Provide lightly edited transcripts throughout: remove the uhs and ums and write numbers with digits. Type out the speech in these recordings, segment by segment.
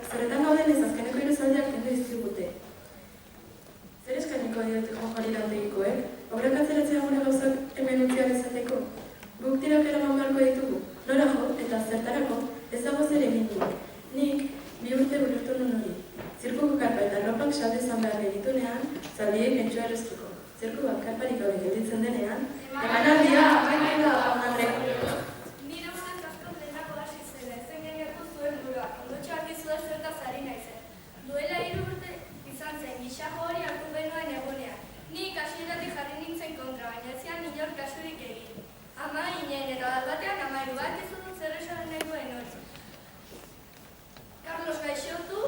zerretan gauden ez azkeneko iruzaldiak kendu dizkigute. Zer eskainiko diote jokalera handeikoek? Horrek atzeratzea gure gauzak hemen utziak izateko? Guk tirak eraman beharko ditugu, nora jo eta zertarako ezago zer egin du. Nik 2 urte ulertu nun hori. Zirkuko karpa eta ropak salde izan behar geditunean, zaldiei pentsua erreztuko. Zirku bat karparik gabe gelditzen denean, emanaldia amaitu da Andrek. Nire ustez asko lehenako hasi zela, ezen geniako zuen burua, ondotxo argizua zertaz ari naizen. Duela 3 urte izan zen, gixajo hori hartu genuen egunean. Nik hasieratik jarri nintzen kontra, baina ezian inor kasurik egin. Ama inen eta batbatean amairu bat ez dut zer esan nahi duen hori. Carlos gaixotu,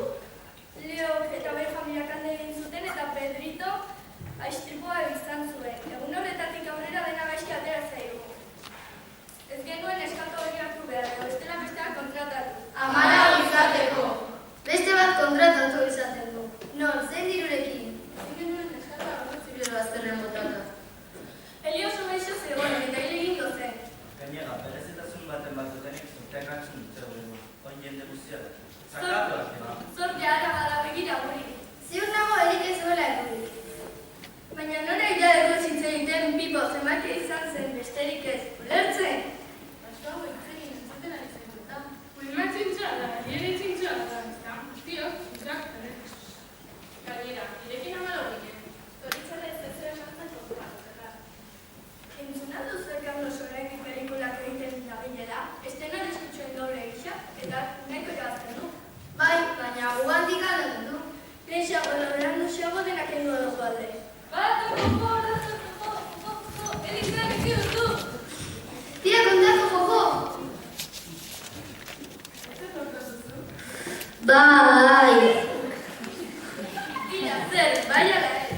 Leok eta bai familiak hande egin zuten eta Pedrito aistripua izan zuen. Egun horretatik aurrera dena gaizki atera zaigu. Ez genuen eskatu hori hartu behar, bestela besteak kontratatu. Amara izateko. Beste bat kontratatu izateko. Nor, zein dirurekin? Ez genuen eskatu hori zibilo bazterren botaka. Elioso gaixo zegoen eta hil egin zen. Gainera, berezitasun baten bat dutenik zurteak antzun dute horrego. Oin jende guztiak. Zakatu azkena. Zorte ara bada begira guri. Ziur nago erik ez zuela egurik. Baina nora iradeko zitzeiten pipo zenbakia izan zen besterik ez. Ulertzen? Baso hau egin entzuten ari zaituta. Uima txintxoa da, nire txintxoa da, ezta? Guztiok, txintxoak ere. Gainera, irekin amalo ginen. Zoritzarrez ez zer esantzen kontra. Entzunatu zuek Carlos horrekin pelikulak egiten dabilera, estenan eskutxoen doble gisa, eta nahiko irabazten du. Bai, baina gugantik alden du. Lehenxago lorrean duxago denak endu edo alde. Elizak eki duzu! Tira kontatu joko! Bai! Tira, zer, bai ala ez.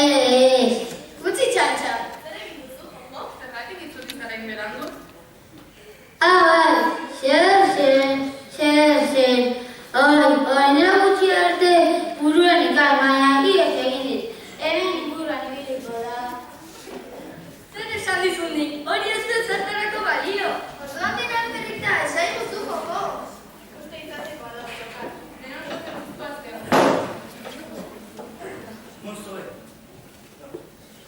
Ez! Gutxi txantxa! Zer egin duzu, joko? Zergatik itzuli zaren berandu? Bai! Zer. Orainera gutxi arte buruan ikar, baina iez egin dit. Hemen buruan ibiliko da. Zer esan dizunik, hori ez dut zertarako balio. Orduaten alperrita, esai guzu joko. Uste izateko adago jokar. Denon uste guzu azken. Monstruek.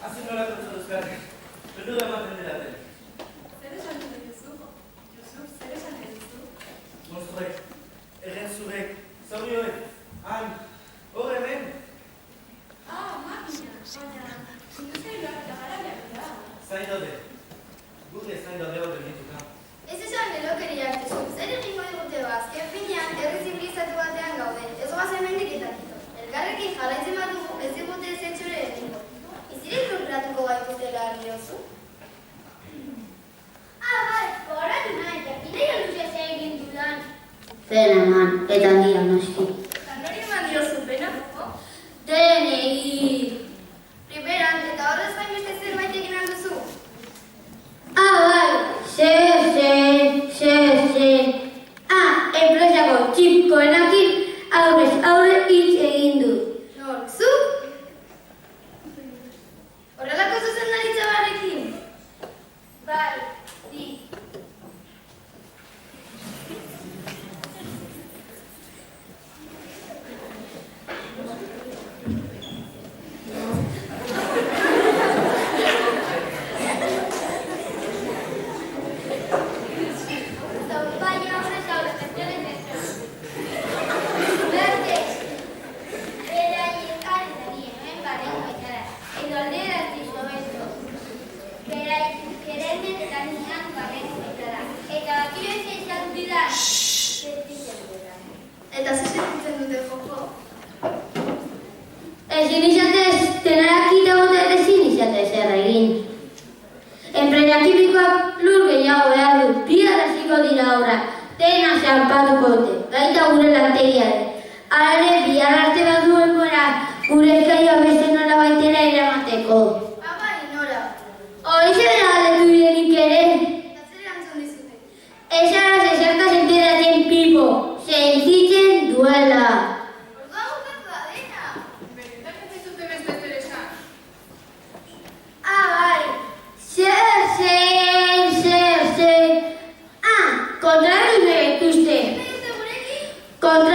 Hazi nolako zuzgarri. Perdu da ematen dira. Zer esan nahi duzu? Josuf, zer esan nahi duzu? Monstruek. Egen zurek. Zaurioek. Han. Hor hemen. Makina, baina industria eta garabiak dira. Zain daude. Gure zain daude hor benituta. Ez esan nelokeriak dizu, zer egingo digute azken finean herri zibilizatu batean gaude, ez goaz hemendik eta kito. Elkarrekin jarraitzen bat dugu ez digute ez etxore egingo. Izirik lurperatuko gaituzela argiozu? Bai, gogoratu nahi, jakina joluzia ze egin dudan. Zer eman, eta handia noski. Eta nori eman diozu pena, joko? Denei! Primeran, eta horrez gain beste zerbait egin alduzu? Bai, zer. Enpresako txipkoenakin aurrez aurre hitz egin du. Nork, zu? Horrelako zuzendaritza barekin? Bai, di. Eta zizetitzen dute joko. Ezin izatez, tenarak itagote ezin izatez erregin. Enprenakimikoak lur gehiago behar du, bihar hasiko dira obra, dena zanpatuko dute, baita gure lantegiaren. Hala ere, bihar arte bat duen gora, gure eskaioa beste nora baitera eramateko. Bai, nora. Horixe bera galdetu direnik ere. Eta zer erantzun dizute? Esaraz ezertaz enteratzen pipo, sentitzen duela. Ordua bukatu da dena. Benetak ez dizute beste zer esan. Bai. Zer. Kontratu behituzte. Kontratu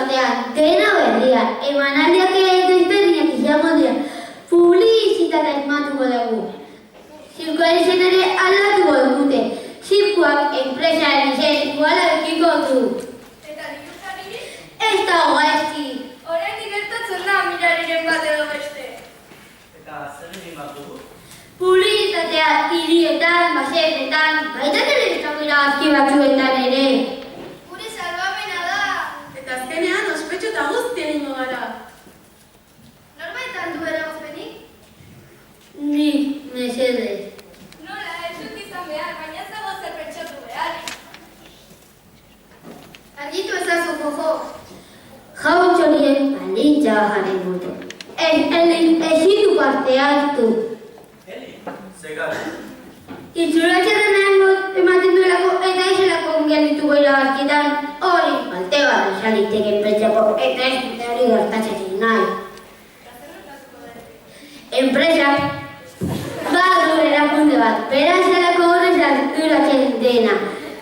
batean, dena berria, emanaldiak eta ezberdinak izango dira, publizitatea esmatuko dugu. Zirkuaren izenare aldatuko dute, zirkuak enpresaren izen iguala bekiko du. Eta diruzari? Ez dago gaizki. Oraindik gertatzen da mirariren bat edo beste. Eta zer egin bat dugu? Publizitatea hirietan, baseetan, baita telebistako iragazki batzuetan ere. Gure salbamena da. Eta azkenean ospetxo eta guzti egingo gara. Norbaitan du eragozpenik? Nik, mesedez. Nola, ez dut izan behar, baina ez dago zer pentsatu behar. Argitu ezazu, jojo. Jautxorien baldintza jarri dute. Ezin du parte hartu. Eli, zegar. Itxuratxerrenean ematen duelako eta izelako ongelituko iragazkitan hori kalte bat izaliteke enpresako eta ez dute hori gertatzen nahi. Enpresak badu erakunde bat, beraz zelako horrez arduratzen dena.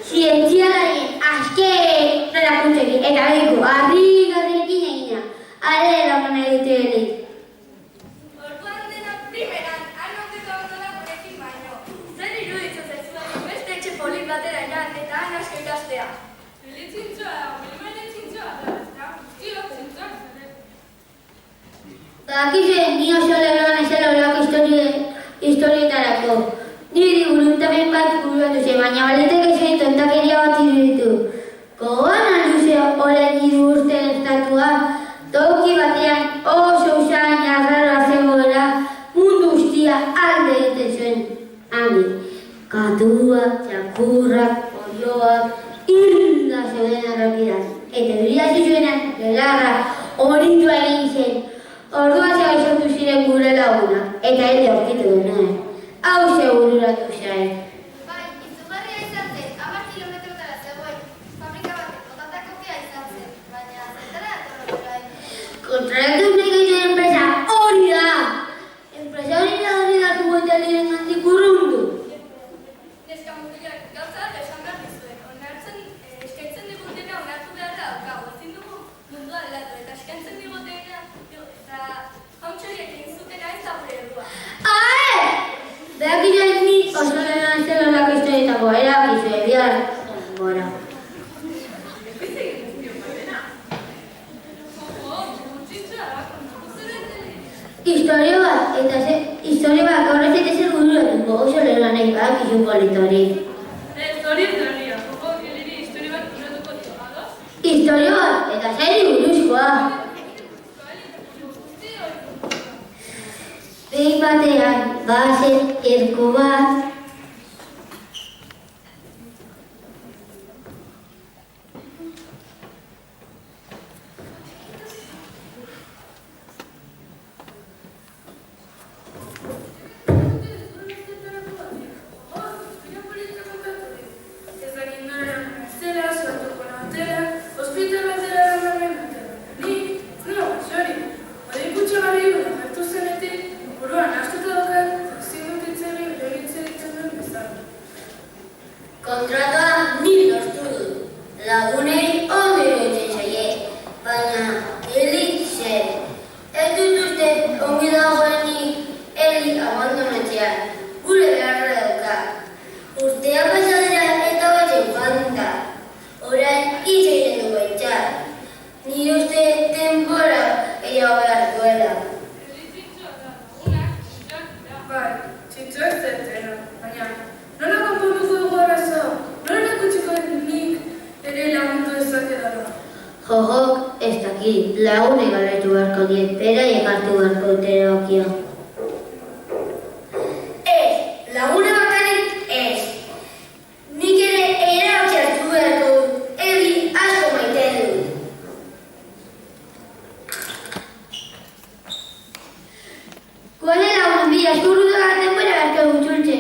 Zientzialarien azken erakuntzekin eta behiko harri-garriekin egina. Are eraman nahi dute elik. Orduan dena primeran, anonteko autola gurekin baino. Zer iruditzen zaizu beste etxe polit batera eran eta han asko ikastea. Bere txintxoa da, bere txintxoa da, ezta? Guztiok txintxoak zare. Bakizuen, ni oso lehioan ezela horako historietarako. Niri buruntamen bat buruatu zen, baina baliteke zen tontakeria bat iruditu. Gogoan alduze orain 3 urte estatua, toki batean oso usain arraroa zegoela, mundu guztia alde egiten zuen. Handi, katua, txakurrak, olioak, hilda zeuden arrokidan. Eta euria zizuenan, belarra, horitua egin zen. Ordua zagaizotu ziren gure lagunak, eta elde aurkitu denuen. Hau segururatu zain. Bai, izugarria izan zen, 10 kilometrotara zegoen. Fabrika batek botatako kea izan zen, baina zertara datorra. Kontraktu nekaitu enpresa hori da! Enpresa hori da kuboita liren gandik urrundu. Neska mutilak gauza bat esan behar dizuen. Onartzen, eskaintzen digutena onartu behar da daukagu. Ezin dugu mundua aldatu eta eskaintzen digutena eta hauntxoriek egin zutena ez da gure errua. Ae! Behakitzen ni oso lehena zela lako historietako erabizu bihar gora. Historio bat, gaur ez zer bururatuko oso lehena nahi badakizu politori. Hori berria, joko geliri histori bat buratuko diogadoz. Historio bat, eta zeri buruzkoa. Behin batean, bazen erko bat. Kontratoa ni lortu dut. Lagunei ondo iruditzen zaie, baina Eli zer. Ez dut uste ongi dagoenik Eli abandonatzea, gure beharra dauka. Urtea pasadera eta batzen fanta. Orain hitz egiten du baitzat. Ni uste denbora gehiago behar duela. Bai, txintxo ez zertena, baina nola konponduko dugu arazo? Nola erakutsiko nik ere lagundu dezakedala? Jojok ez dakit, lagunek galdetu beharko diet, beraiek hartu beharko dute erabakia. Ez, lagune bakarrik ez. Nik ere erabakia hartu beharko dut, Eli asko maite dut. Gure lagun bila, zuru da denbora beharko gutxultze.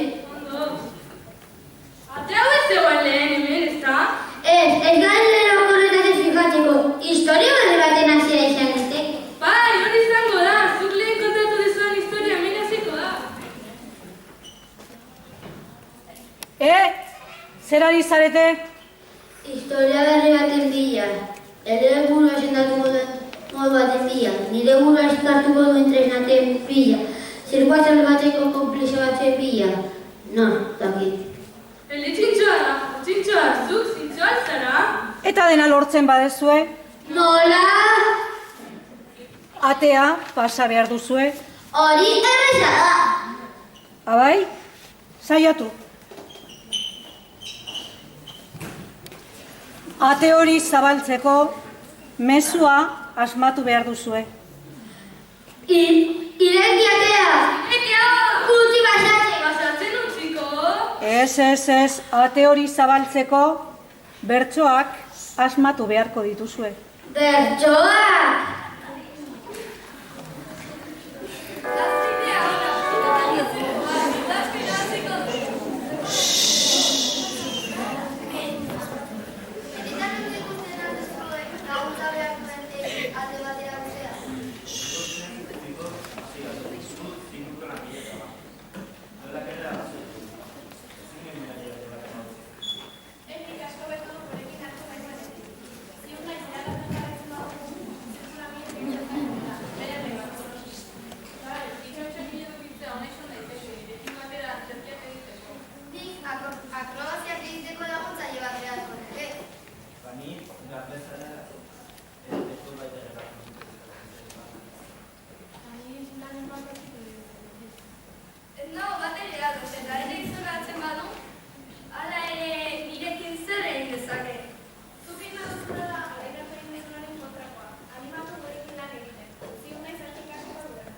Ate hau ez zegoen lehen hemen, ezta? Ez garen lehera horretak ez fijatzeko, historia berri baten hasia izan ezte. Bai, hori izango da, zuk lehen kontatu dezuan historia hemen hasiko da. Zer ari zarete? Historia berri baten bila, ere burua sendatu baten bila. Zerua salbatzeko konplexo batzuen bila. No, dakit. Eli txintxoa, zuk zintxoa zara? Eta dena lortzen badezue, Nola? atea pasa behar duzue. Hori erreza da. Abai, saiatu. Ate hori zabaltzeko mezua asmatu behar duzue. Ireki atea. Utzi basatzen. Basatzen utziko? Ez, ate hori zabaltzeko bertsoak asmatu beharko dituzue. Bertsoak. Gaztitea ona, gaztitea hasiko du. Editan dut ikusten aldezkoek laguntza behar duen alde batera guzea. Enik asko beto du gurekin hartu baizuenetik. Ziur naiz erabatzen jarraitzen badugu, zirkula mien egiten da, bere bat. Bai, itxoitxoak biladukitzea honeizan daiteke, irekin batera antzerkiak egiteko. Nik akrobazioak egiteko laguntzaile bat beharko nuke. Bani, gablezara, ez baita gertatzen. Ez nago batere ados, eta ere izoratzen badu, hala ere nirekin zer egin dezake. Zukin baduzura da, orain egin dezunaren kontrakoa. Animatu gurekin lan egiten. Ziur naiz hartik asko duela.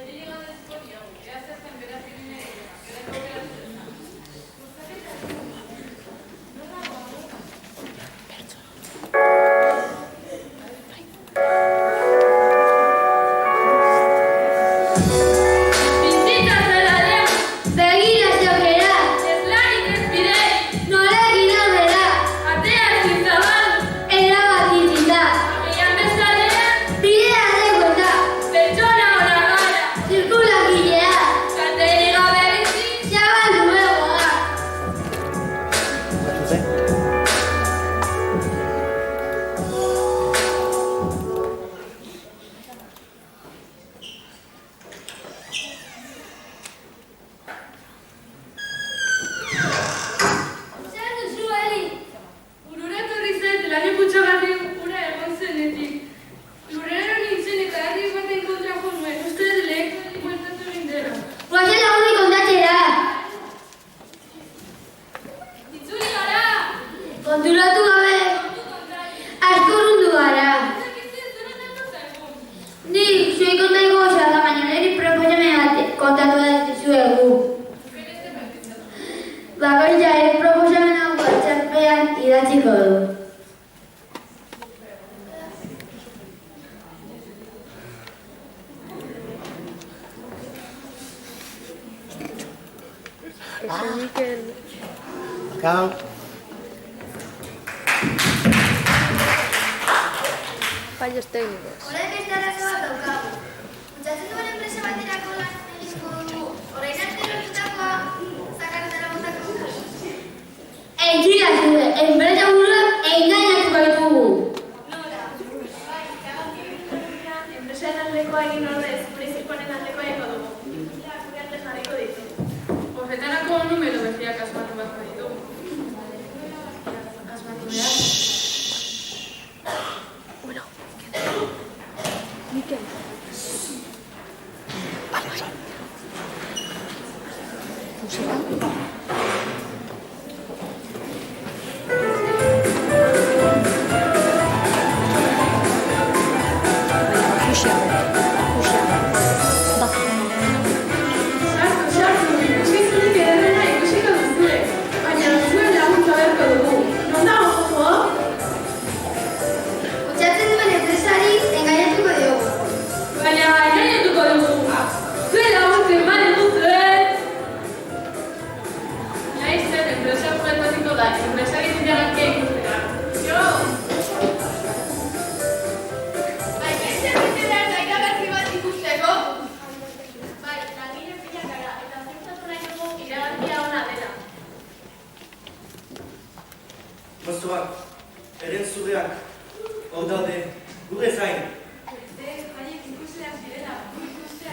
Eli ligadezko diogu, ea zertzen beraz egin ere, bereko beraz dezan. Bizitza zeladea, Begira zeokera. ez lanik ez bidei, Nola egin aurrera. ateak zintzabal, Erabaki da. egin bezalean, Bidea degueta. pertsona hona gara, Zirkulagilea. kalterik gabe bizi, Zabaldu egoa. Zer duzu, Eli? Urura etorri zait lan eputxagarri ura egon zenetik. Lurrero nintzen eta herri baten kontra jo nuen, uste dut lehek bueltatu nindera. Guazen lagunik ondatxera. Itzuli gara! Konturatu gabe. Kontu kontrari, Asko urrundu gara. ezak izien zer ondatu zaigun. Nik zuei kontaiko gozak, baina niri proposamen bat kontatu da dizuegu. Bere zer baititzen. Bakoitzaren proposamen hau WhatsAppean idatziko du. Cao. Fallos técnicos. Horrek beste arazo bat daukagu. Kutsatzen duen enpresa baterako lan egingo dugu. Orain arte lortutakoa zakarretara botako. Entzila zure, enpresa buruak engainatu baitugu. Nola? Bai, iragarki enpresaren aldekoa egin ordez, gure zirkoaren aldekoa egingo dugu. Ja, gure alde jarriko ditu. Horretarako numero beziak asmatu bat ditu. Asmatu behar. Sartu, ikusi zunik ederrena ikusiko duzue. Baina zuen laguntza beharko dugu. Non dago joko? Kutsatzen duen enpresari engainatuko diogu. Baina engainatuko dugu. Zuen laguntzen bane duzuen. Nahi zen enpresa bueltatiko da, enpresari zinarrakia ikustera. Jo! Bai, beste bitera eta iragarki bat ikusteko. Bai, langile pilak gara, eta ziurtatu nahi dugu iragarkia ona dela. Moztuak, eren zureak, hor daude, gure zain. Haiek ikusleak direla, gu ikustea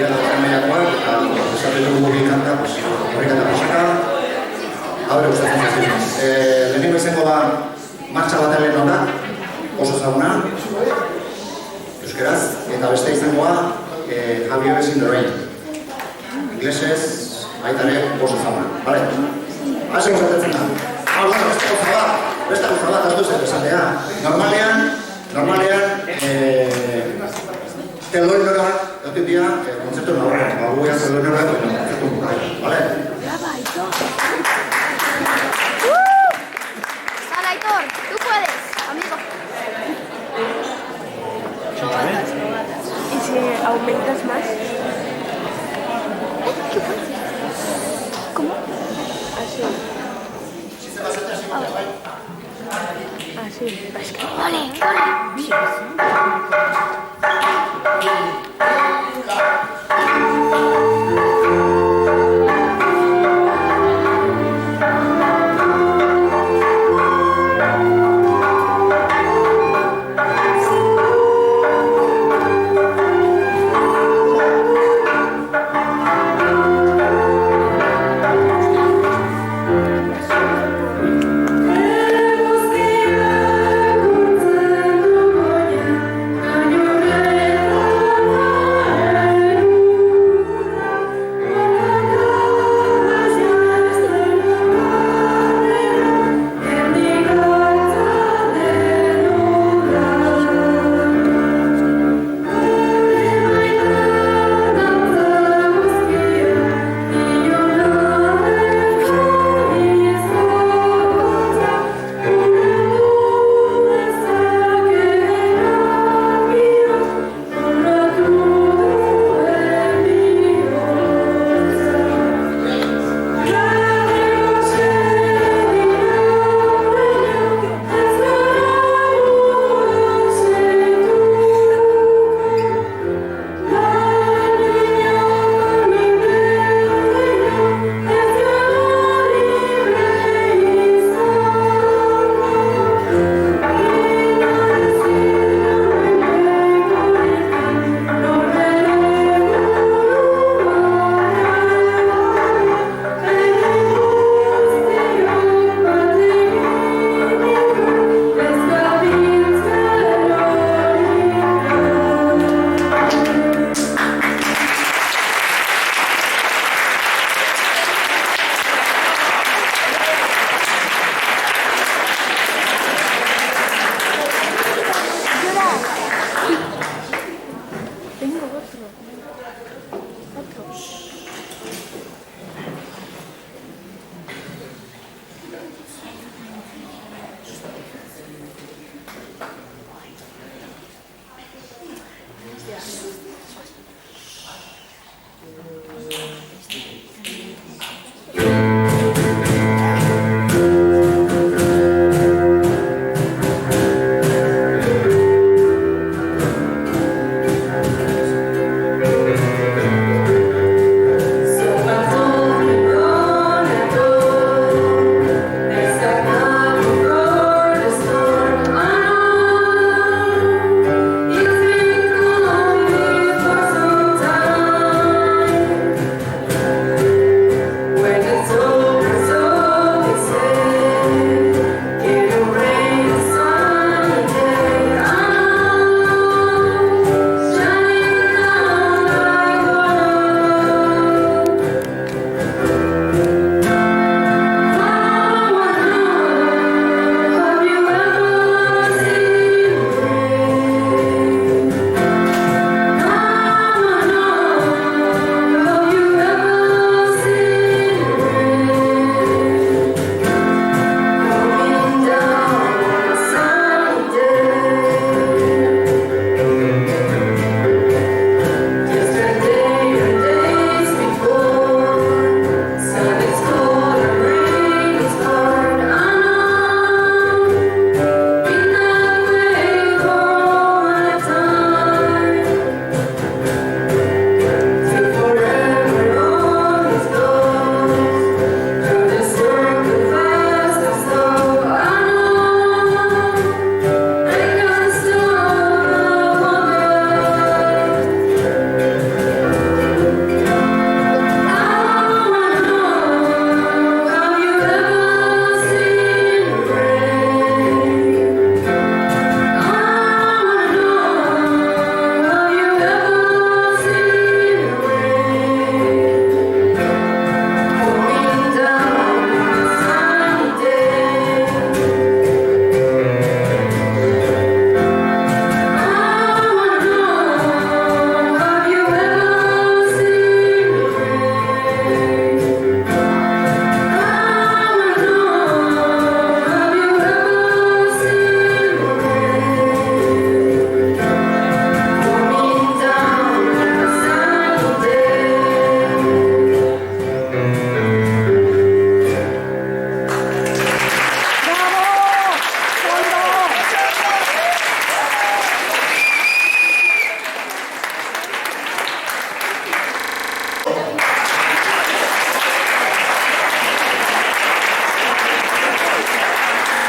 dira mailakoak, eta esaten dugu bi kanta, horrek eta posaka, haure gustatzen jatzen. Lehenengo izango da martxa batalen ona, oso zaguna, euskeraz, eta beste izangoa Have You Ever Seen the Rain. Inglesez, baita ere oso zaguna, bale? Hasi gustatzen da. Bueno, beste gauza bat, hartu zen esatea. Normalean, teloinorak, egotik dira, kontzertu nagoean. Guian teloinorak, kontzertu nagoean, bale? Hala, Aitor, tú puedes, amigo. ¿Y si aumentas más? ¿Cómo? Así. Así. Es que... ¡Ole!